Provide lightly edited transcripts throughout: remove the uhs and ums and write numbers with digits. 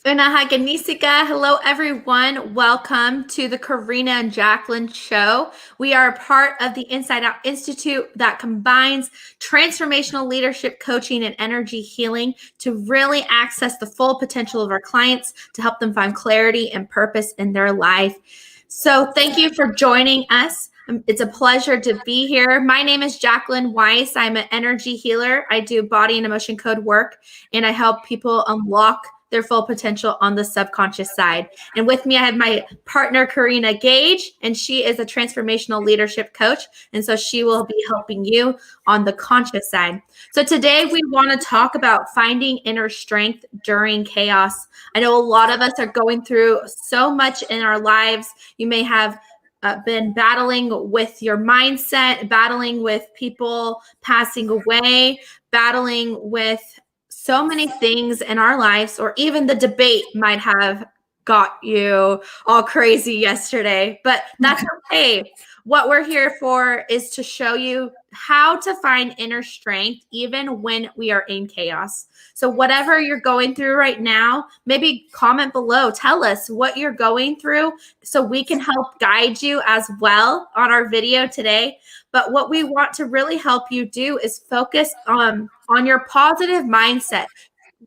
Unahaganisika. Hello, everyone. Welcome to the Karina and Jacquelyn show. We are a part of the Inside Out Institute that combines transformational leadership coaching and energy healing to really access the full potential of our clients to help them find clarity and purpose in their life. So thank you for joining us. It's a pleasure to be here. My name is Jacquelyn Weis. I'm an energy healer. I do body and emotion code work, and I help people unlock their full potential on the subconscious side. And with me, I have my partner, Karina Gage, and she is a transformational leadership coach. And so she will be helping you on the conscious side. So today we want to talk about finding inner strength during chaos. I know a lot of us are going through so much in our lives. You may have been battling with your mindset, battling with people passing away, battling with so many things in our lives, or even the debate might have got you all crazy yesterday, but that's okay. What we're here for is to show you how to find inner strength even when we are in chaos. So whatever you're going through right now, maybe comment below, tell us what you're going through so we can help guide you as well on our video today. But what we want to really help you do is focus on your positive mindset.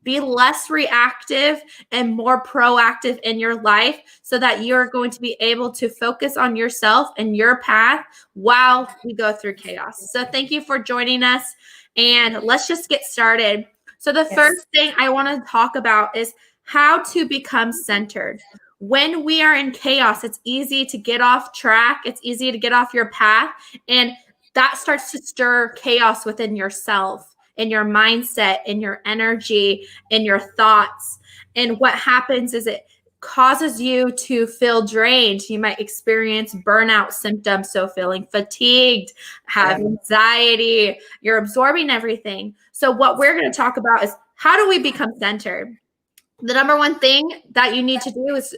Be less reactive and more proactive in your life so that you're going to be able to focus on yourself and your path while we go through chaos. So thank you for joining us, and let's just get started. So the first thing I want to talk about is how to become centered. When we are in chaos, it's easy to get off track. It's easy to get off your path, and that starts to stir chaos within yourself, in your mindset, in your energy, in your thoughts. And what happens is it causes you to feel drained. You might experience burnout symptoms, so feeling fatigued, have anxiety, you're absorbing everything. So what we're going to talk about is how do we become centered? The number one thing that you need to do is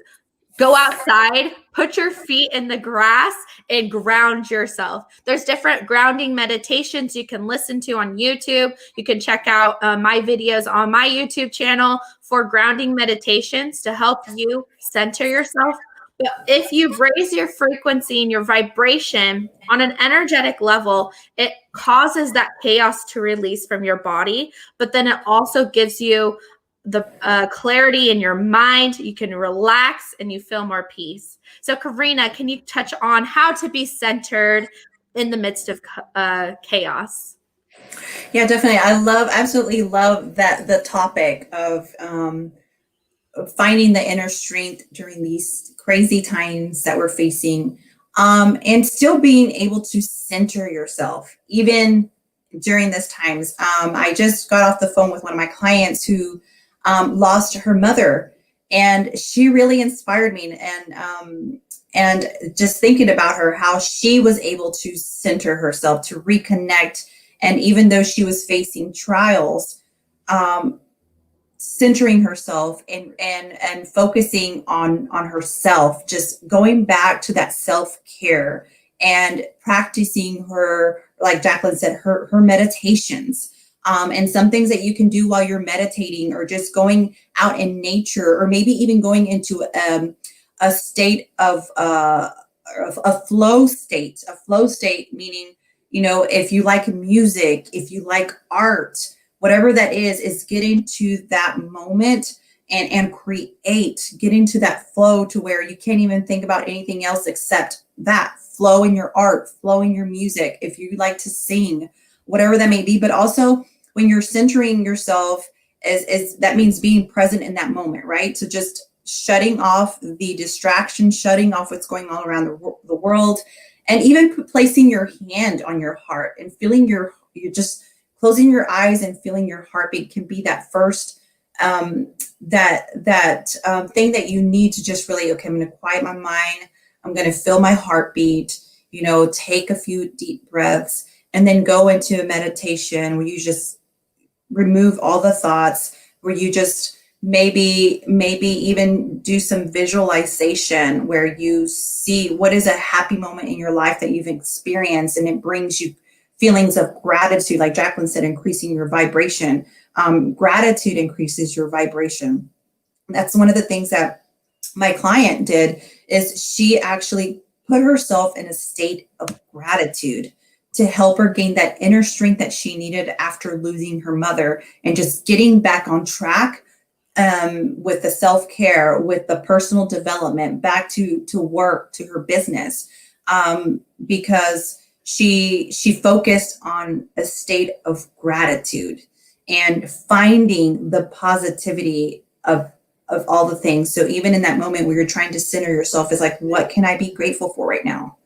go outside, put your feet in the grass, and ground yourself. There's different grounding meditations you can listen to on YouTube. You can check out my videos on my YouTube channel for grounding meditations to help you center yourself. But if you raise your frequency and your vibration on an energetic level, it causes that chaos to release from your body, but then it also gives you the clarity in your mind. You can relax and you feel more peace. So Karina, can you touch on how to be centered in the midst of chaos? Yeah, definitely. Absolutely love the topic of finding the inner strength during these crazy times that we're facing, and still being able to center yourself even during these times. I just got off the phone with one of my clients who lost her mother, and she really inspired me. And just thinking about her, how she was able to center herself, to reconnect, and even though she was facing trials, centering herself and focusing on herself, just going back to that self-care and practicing her, like Jacquelyn said, her meditations. And some things that you can do while you're meditating, or just going out in nature, or maybe even going into a state of a flow state. A flow state meaning, if you like music, if you like art, whatever that is getting to that moment and getting to that flow to where you can't even think about anything else except that flow in your art, flow in your music, if you like to sing, whatever that may be. But also when you're centering yourself, is that means being present in that moment, right? So just shutting off the distraction, shutting off what's going on around the world, and even placing your hand on your heart and feeling you're just closing your eyes and feeling your heartbeat can be that first thing that you need to just really, okay, I'm going to quiet my mind. I'm going to feel my heartbeat, take a few deep breaths, and then go into a meditation where you just remove all the thoughts, where you just maybe even do some visualization where you see what is a happy moment in your life that you've experienced, and it brings you feelings of gratitude. Like Jacquelyn said, increasing your vibration. Gratitude increases your vibration. That's one of the things that my client did, is she actually put herself in a state of gratitude to help her gain that inner strength that she needed after losing her mother, and just getting back on track, with the self-care, with the personal development, back to work, to her business, because she focused on a state of gratitude and finding the positivity of all the things. So even in that moment where you're trying to center yourself, is like, what can I be grateful for right now?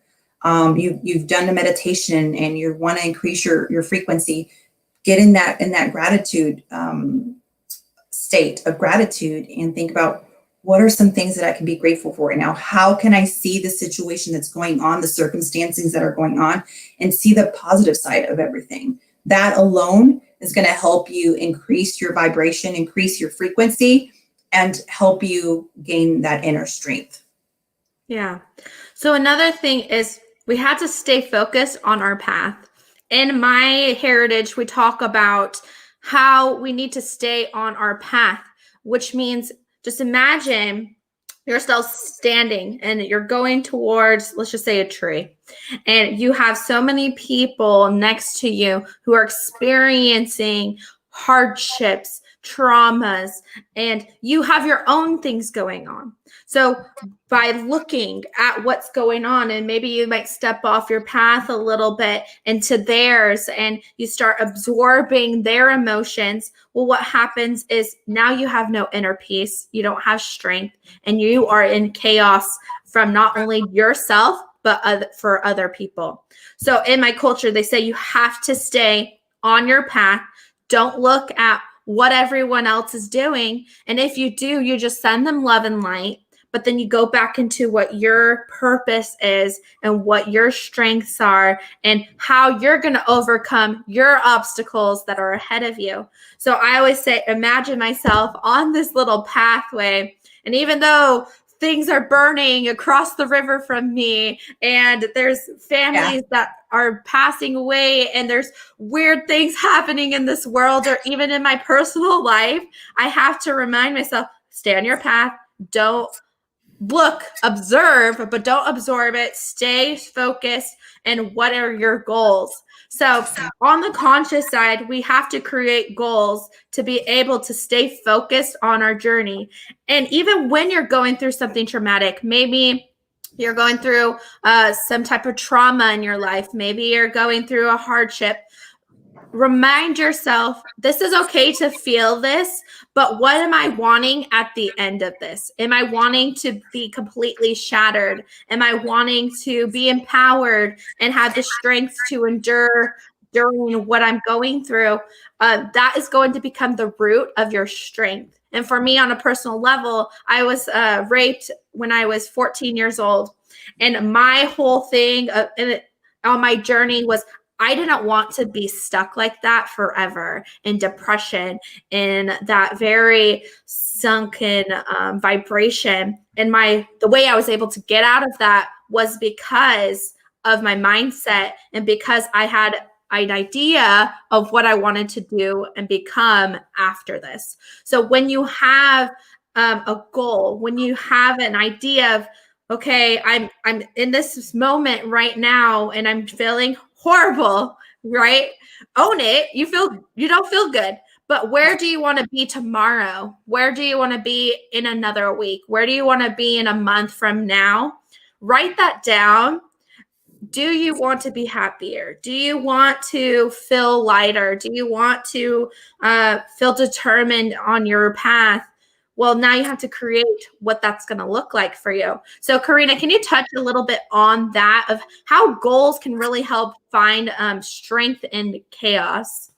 You've done a meditation and you want to increase your frequency. Get in that gratitude, state of gratitude, and think about, what are some things that I can be grateful for right now? How can I see the situation that's going on, the circumstances that are going on, and see the positive side of everything? That alone is going to help you increase your vibration, increase your frequency, and help you gain that inner strength. Yeah. So another thing is, we had to stay focused on our path. In my heritage, we talk about how we need to stay on our path, which means, just imagine yourself standing and you're going towards, let's just say, a tree, and you have so many people next to you who are experiencing hardships, traumas, and you have your own things going on. So by looking at what's going on, and maybe you might step off your path a little bit into theirs, and you start absorbing their emotions, well, what happens is, now you have no inner peace, you don't have strength, and you are in chaos from not only yourself, but for other people. So in my culture, they say you have to stay on your path. Don't look at what everyone else is doing. And if you do, you just send them love and light. But then you go back into what your purpose is and what your strengths are and how you're going to overcome your obstacles that are ahead of you. So I always say, imagine myself on this little pathway. And even though things are burning across the river from me, and there's families that are passing away, and there's weird things happening in this world, or even in my personal life, I have to remind myself, stay on your path. Don't look, observe, but don't absorb it. Stay focused. And what are your goals? So on the conscious side, we have to create goals to be able to stay focused on our journey. And even when you're going through something traumatic, maybe you're going through some type of trauma in your life, maybe you're going through a hardship, remind yourself, this is okay to feel this, but what am I wanting at the end of this? Am I wanting to be completely shattered? Am I wanting to be empowered and have the strength to endure during what I'm going through? That is going to become the root of your strength. And for me, on a personal level, I was raped when I was 14 years old. And my whole thing on my journey was, I didn't want to be stuck like that forever, in depression, in that very sunken vibration. And the way I was able to get out of that was because of my mindset, and because I had an idea of what I wanted to do and become after this. So when you have a goal, when you have an idea of, okay, I'm in this moment right now and I'm feeling horrible, right? Own it. You don't feel good, but where do you want to be tomorrow? Where do you want to be in another week? Where do you want to be in a month from now? Write that down. Do you want to be happier? Do you want to feel lighter? Do you want to feel determined on your path? Well, now you have to create what that's going to look like for you. So, Karina, can you touch a little bit on that, of how goals can really help find strength in chaos?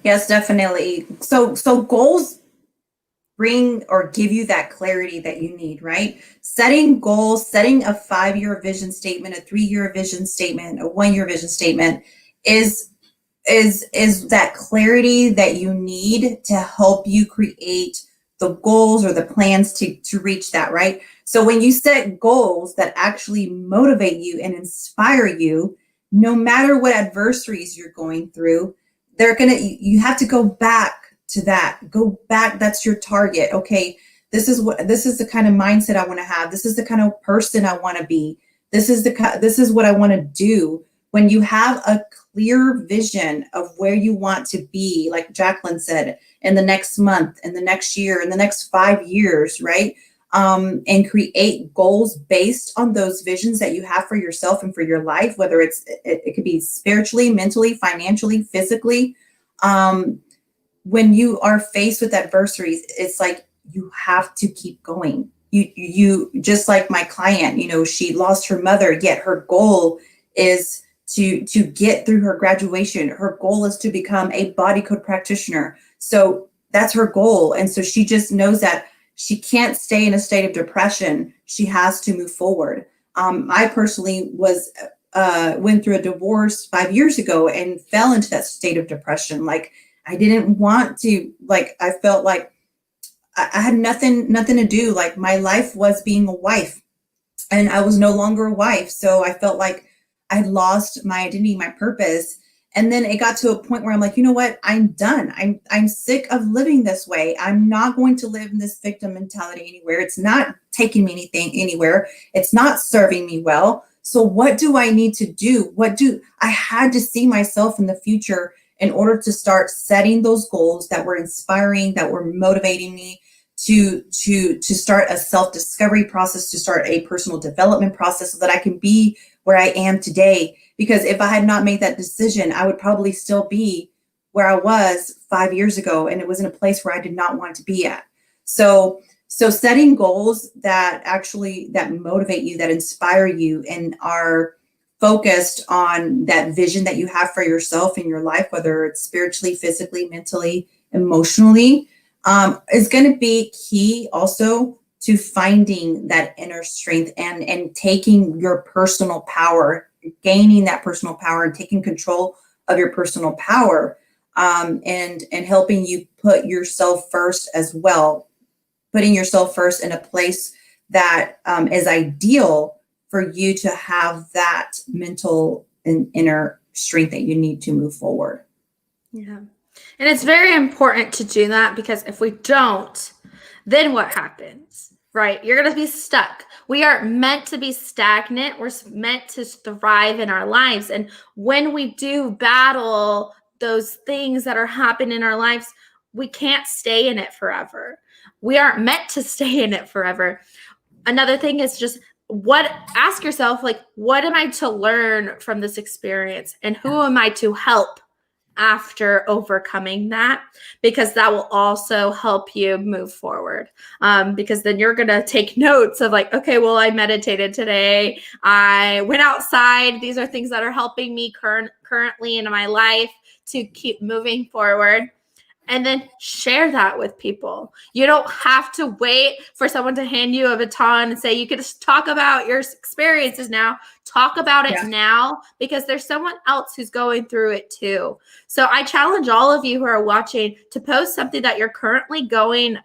Yes, definitely. So goals bring or give you that clarity that you need, right? Setting goals, setting a 5-year vision statement, a 3-year vision statement, a 1-year vision statement is that clarity that you need to help you create the goals or the plans to reach that, right? So when you set goals that actually motivate you and inspire you, no matter what adversaries you're going through, you have to go back to that. Go back. That's your target. Okay. This is the kind of mindset I want to have. This is the kind of person I want to be. This is what I want to do. When you have a clear vision of where you want to be, like Jacquelyn said, in the next month, in the next year, in the next 5 years, right? And create goals based on those visions that you have for yourself and for your life, whether it could be spiritually, mentally, financially, physically. When you are faced with adversities, it's like you have to keep going. You just like my client, she lost her mother, yet her goal is to get through her graduation. Her goal is to become a body code practitioner. So that's her goal. And so she just knows that she can't stay in a state of depression. She has to move forward. I personally went through a divorce 5 years ago and fell into that state of depression. Like I didn't want to, I felt like I had nothing to do. Like my life was being a wife and I was no longer a wife. So I felt like I had lost my identity, my purpose. And then it got to a point where I'm like, you know what? I'm done. I'm sick of living this way. I'm not going to live in this victim mentality anywhere. It's not taking me anywhere. It's not serving me well. So what do I need to do? I had to see myself in the future in order to start setting those goals that were inspiring, that were motivating me to start a self-discovery process, to start a personal development process so that I can be where I am today. Because if I had not made that decision, I would probably still be where I was 5 years ago. And it was in a place where I did not want to be at. So setting goals that motivate you, that inspire you, and are focused on that vision that you have for yourself in your life, whether it's spiritually, physically, mentally, emotionally, is going to be key also to finding that inner strength and taking your personal power, gaining that personal power and taking control of your personal power, and helping you put yourself first as well, putting yourself first in a place that is ideal for you to have that mental and inner strength that you need to move forward. Yeah. And it's very important to do that, because if we don't, then what happens, right? You're going to be stuck. We are meant to be stagnant. We're meant to thrive in our lives. And when we do battle those things that are happening in our lives, we can't stay in it forever. We aren't meant to stay in it forever. Another thing is just ask yourself, like, what am I to learn from this experience? And who am I to help after overcoming that? Because that will also help you move forward. Because then you're going to take notes of like, okay, well, I meditated today. I went outside. These are things that are helping me currently in my life to keep moving forward. And then share that with people. You don't have to wait for someone to hand you a baton and say, you can just talk about your experiences now. Talk about it now, because there's someone else who's going through it too. So I challenge all of you who are watching to post something that you're currently going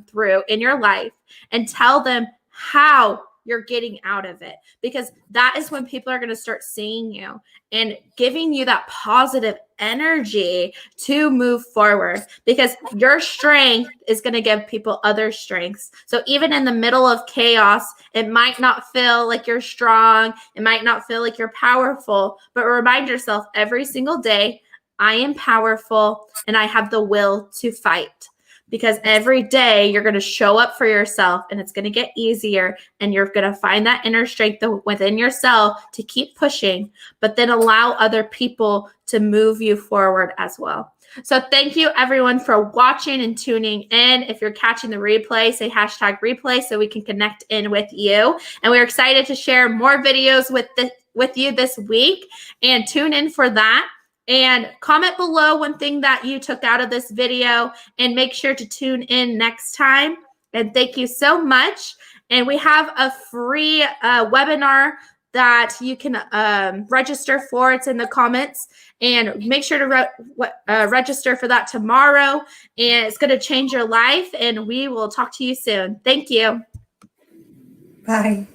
through in your life and tell them how you're getting out of it, because that is when people are going to start seeing you and giving you that positive energy to move forward, because your strength is going to give people other strengths. So even in the middle of chaos, it might not feel like you're strong. It might not feel like you're powerful, but remind yourself every single day, I am powerful and I have the will to fight. Because every day you're going to show up for yourself and it's going to get easier, and you're going to find that inner strength within yourself to keep pushing, but then allow other people to move you forward as well. So thank you everyone for watching and tuning in. If you're catching the replay, say #replay so we can connect in with you. And we're excited to share more videos with you this week, and tune in for that. And comment below one thing that you took out of this video, and make sure to tune in next time. And thank you so much. And we have a free webinar that you can register for. It's in the comments. And make sure to register for that tomorrow. And it's going to change your life. And we will talk to you soon. Thank you. Bye.